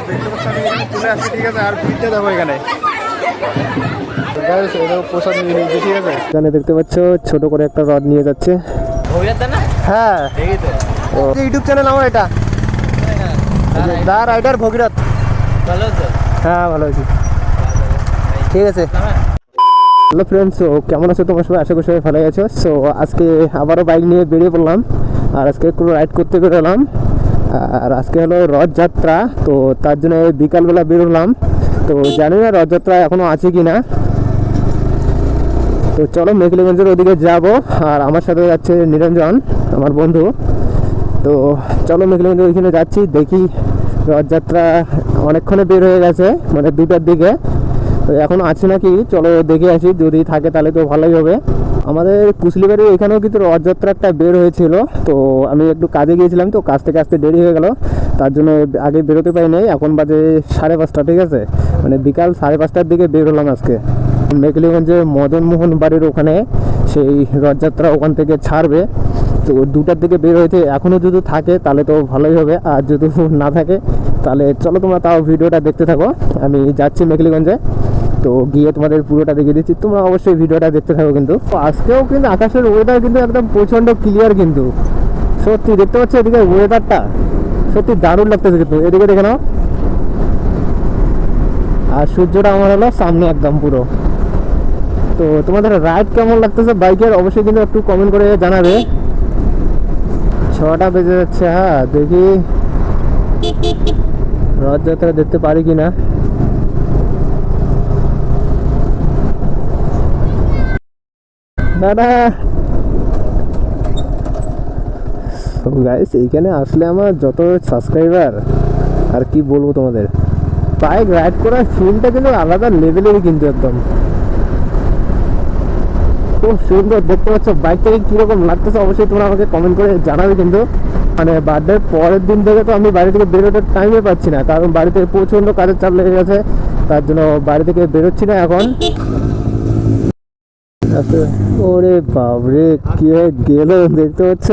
দেখতে পাচ্ছ আমি এখানে চলে আসছি, ঠিক আছে। আর ভিড়টা দেখো এখানে, প্রসাদ নিয়ে নিয়েছি, ঠিক আছে। এখানে দেখতে পাচ্ছ ছোট করে একটা রড নিয়ে যাচ্ছে। হ্যাঁ ইউটিউব চ্যানেল আমার এটা, দা রাইডার ভগীরথ। হ্যাঁ ভালো আছি, ঠিক আছে। হ্যালো ফ্রেন্ডস, কেমন আছো তোমার সবাই? আশা করি সবাই ভালো আছো। সো আজকে আবারও বাইক নিয়ে বেরিয়ে পড়লাম, আর আজকে একটু রাইড করতে বেরোলাম। আর আজকে হলো রথযাত্রা, তো তার জন্য বিকালবেলা বেরোলাম। তো জানি না রথযাত্রা এখনও আছে কি না। তো চলো মেঘলিগঞ্জের ওদিকে যাব, আর আমার সাথে যাচ্ছে নিরঞ্জন আমার বন্ধু। তো চলো মেঘলিগঞ্জের ওইখানে যাচ্ছি, দেখি রথযাত্রা অনেকক্ষণে বের হয়ে গেছে, মানে 2টার দিকে। তো এখন আছে নাকি, চলো দেখে আসি, যদি থাকে তাহলে তো ভালোই হবে। আমাদের কুশলিবাড়ির এখানেও কিন্তু রথযাত্রা একটা বের হয়েছিল, তো আমি একটু কাজে গিয়েছিলাম, তো কাজ থেকে আসতে দেরি হয়ে গেল, তার জন্য আগে বেরোতে পারিনি। এখন বাজে 5:30, ঠিক আছে, মানে বিকাল 5:30টার দিকে বের হলাম আজকে। মেঘলিগঞ্জে মদনমোহন বাড়ির ওখানে সেই রথযাত্রা ওখান থেকে ছাড়বে, তো 2টার দিকে বের হয়েছে। এখনও যদি থাকে তাহলে তো ভালোই হবে, আর যদি না থাকে তাহলে চলো তোমরা তাও ভিডিওটা দেখতে থাকো। আমি যাচ্ছি মেঘলিগঞ্জে, তো গিয়ে তোমাদের পুরোটা দেখিয়ে দিচ্ছি, তোমরা অবশ্যই ভিডিওটা দেখতে থাকো। কিন্তু আজকেও কিন্তু আকাশের ওয়েদার কিন্তু একদম প্রচণ্ড ক্লিয়ার, কিন্তু সত্যি দেখতে পাচ্ছ এদিকে ওয়েদারটা সত্যি দারুণ লাগতেছে। কিন্তু এদিকে দেখে নাও, আর সূর্যটা আমার হলো সামনে একদম পুরো। তো তোমাদের রাইড কেমন লাগতেছে বাইকের অবশ্যই কিন্তু একটু কমেন্ট করে জানাবে। 6টা বেজে যাচ্ছে, হ্যাঁ দেখি রথযাত্রা দেখতে পারি কিনা। দাদা গাইস, এইখানে আসলে আমার যত সাবস্ক্রাইবার, আর কি বলবো তোমাদের, বাইক রাইড করার ফিলটা কিন্তু আলাদা লেভেলেরই, কিন্তু একদম খুব সুন্দর। দেখতে পাচ্ছ বাইকটাকে কীরকম লাগতেছে অবশ্যই তোমরা আমাকে কমেন্ট করে জানাবে। কিন্তু মানে বার্থডের পরের দিন থেকে তো আমি বাড়ি থেকে বেরোতে টাইমে পাচ্ছি না, কারণ বাড়িতে প্রচণ্ড কাজের চাপ লেগে গেছে, তার জন্য বাড়ি থেকে বেরোচ্ছি না এখন। ওরে বাবরে কি গেল দেখতে পাচ্ছ,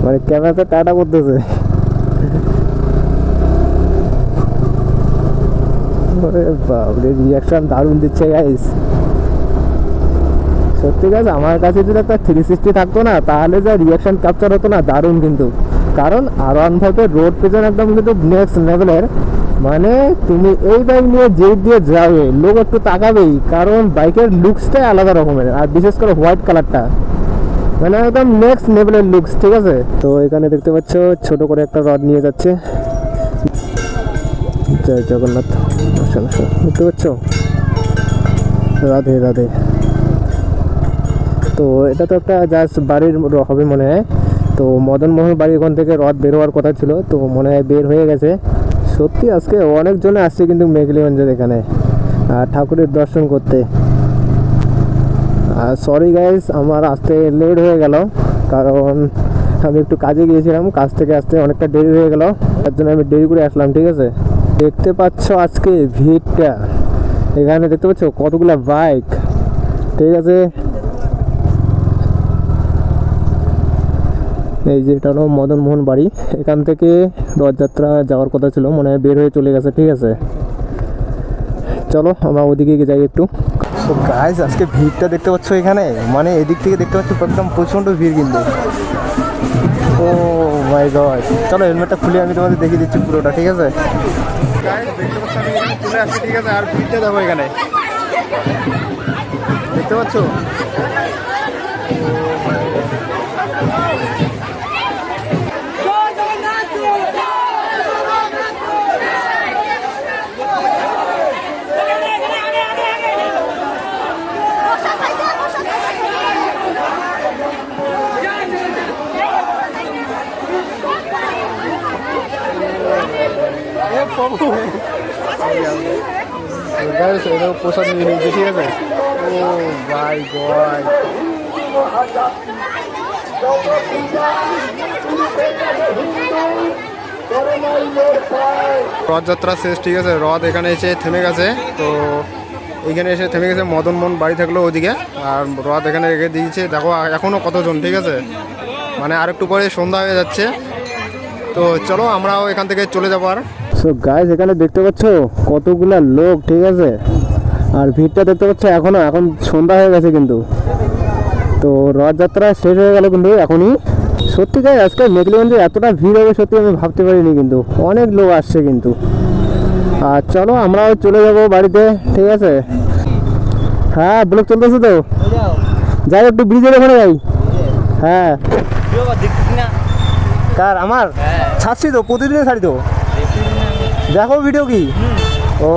মানে ক্যামেরাতে টাটা করতেছে। ওরে বাবরে রিয়াকশন দারুণ দিচ্ছে গাইস। সত্যি গাইস, আমার কাছে যদি একটা 360 থাকতো না, তাহলে যা রিয়াকশন ক্যাপচার হতো না দারুণ। কিন্তু কারণ R15 রোড পেছন একদম কিন্তু নেক্সট লেভেলের, মানে তুমি এই বাইক নিয়ে যেই দিয়ে যাবে লোক একটু তাকাবেই, কারণ বাইকের লুকসটাই আলাদা রকমের, আর বিশেষ করে হোয়াইট কালারটা মানে একদম নেক্সট লেভেলের লুকস, ঠিক আছে। তো এখানে দেখতে পাচ্ছ ছোট করে একটা রড নিয়ে যাচ্ছে। জয় জগন্নাথ, দেখতে পাচ্ছ, রাধে রাধে। তো এটা তো একটা জাস্ট বাড়ির হবে মনে হয়। তো মদনমোহন বাড়ি ওখান থেকে রথ বের হওয়ার কথা ছিল, তো মনে হয় বের হয়ে গেছে। সত্যি আজকে অনেকজনে আসছে কিন্তু মেঘলিগঞ্জের এখানে ঠাকুরের দর্শন করতে। আর সরি গাইস, আমার আসতে লেট হয়ে গেল, কারণ আমি একটু কাজে গিয়েছিলাম, কাজ থেকে আসতে অনেকটা দেরি হয়ে গেল, তার জন্য আমি দেরি করে আসলাম, ঠিক আছে। দেখতে পাচ্ছ আজকে ভিড়টা, এখানে দেখতে পাচ্ছ কতগুলো বাইক, ঠিক আছে। এই যে এটা হলো মদনমোহন বাড়ি, এখান থেকে রথযাত্রা যাওয়ার কথা ছিল, মনে হয় বের হয়ে চলে গেছে, ঠিক আছে। চলো আমরা ওদিকে যাই একটু। তো গাইস আজকে ভিড়টা দেখতে পাচ্ছ এখানে, মানে এদিক থেকে দেখতে পাচ্ছ একদম প্রচণ্ড ভিড় কিন্তু। ও মাই গড, চলো হেলমেটটা খুলে আমি তোমাদের দেখিয়ে দিচ্ছি পুরোটা, ঠিক আছে। গাইস দেখতে পাচ্ছ আমি এখানে চলে আসছি, ঠিক আছে। আর ভিড়টা দেখো এখানে, দেখতে পাচ্ছ। প্রসাদ নিয়ে নিয়েছি, ঠিক আছে। ও মাই গড, রথযাত্রা শেষ, ঠিক আছে। রথ এখানে এসে থেমে গেছে, তো এইখানে এসে থেমে গেছে। মদনমোহন বাড়ি থাকলো ওদিকে, আর রথ এখানে রেখে দিয়েছে। দেখো এখনও কতজন, ঠিক আছে, মানে আরেকটু পরে সন্ধ্যা হয়ে যাচ্ছে। তো চলো আমরাও এখান থেকে চলে যাবো। আর সো গাইস এখানে দেখতে পাচ্ছ কতগুলা লোক, ঠিক আছে, আর ভিড়টা দেখতে পাচ্ছ এখন সন্ধ্যা হয়ে গেছে কিন্তু। তো রথযাত্রা শেষ হয়ে গেল কিন্তু এখনই। সত্যি গাইস আজকে মেঘলিগঞ্জে এতটা ভিড় হবে সত্যি আমি ভাবতে পারিনি, কিন্তু অনেক লোক আসছে কিন্তু। আর চলো আমরাও চলে যাব বাড়িতে, ঠিক আছে। হ্যাঁ ব্লগ চলতেছে তো, যাই একটু ব্রিজের ওখানে যাই। হ্যাঁ কার আমার ছাড়ছি তো, প্রতিদিনে ছাড়ি তো, দেখো ভিডিও কি। ও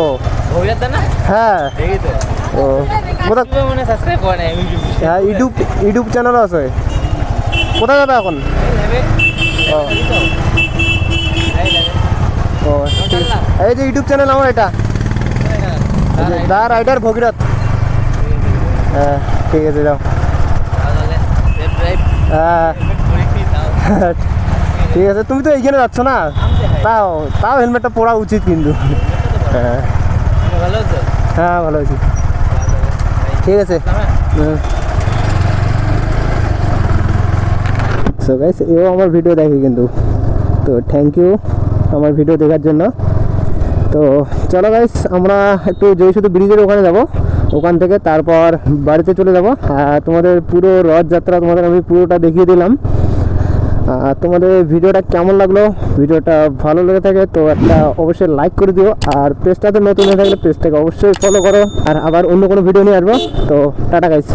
হ্যাঁ ও হ্যাঁ ইউটিউব চ্যানেলও আছে। কোথায় যাবে এখন? ও এই যে ইউটিউব চ্যানেল আমার এটা, দা রাইডার ভগীরথ। হ্যাঁ ঠিক আছে যাও। হ্যাঁ ঠিক আছে, তুমি তো এইখানে যাচ্ছ না, তাও তাও হেলমেটটা পরা উচিত কিন্তু। হ্যাঁ হ্যাঁ ভালো আছি, ঠিক আছে। সো গাইস এও আমার ভিডিও দেখে কিন্তু, তো থ্যাংক ইউ আমার ভিডিও দেখার জন্য। তো চলো গাইস আমরা একটু জয়সেতু ব্রিজের ওখানে যাব, ওখান থেকে তারপর বাড়িতে চলে যাব। আর তোমাদের পুরো রথযাত্রা তোমাদের আমি পুরোটা দেখিয়ে দিলাম। আর তোমাদের ভিডিওটা কেমন লাগলো, ভিডিওটা ভালো লেগে থাকে তো একটা অবশ্যই লাইক করে দিও। আর পেজটাতে নতুন হয়ে থাকলে পেজটাকে অবশ্যই ফলো করো। আর আবার অন্য কোনো ভিডিও নিয়ে আসবো। তো টাটা গাইস।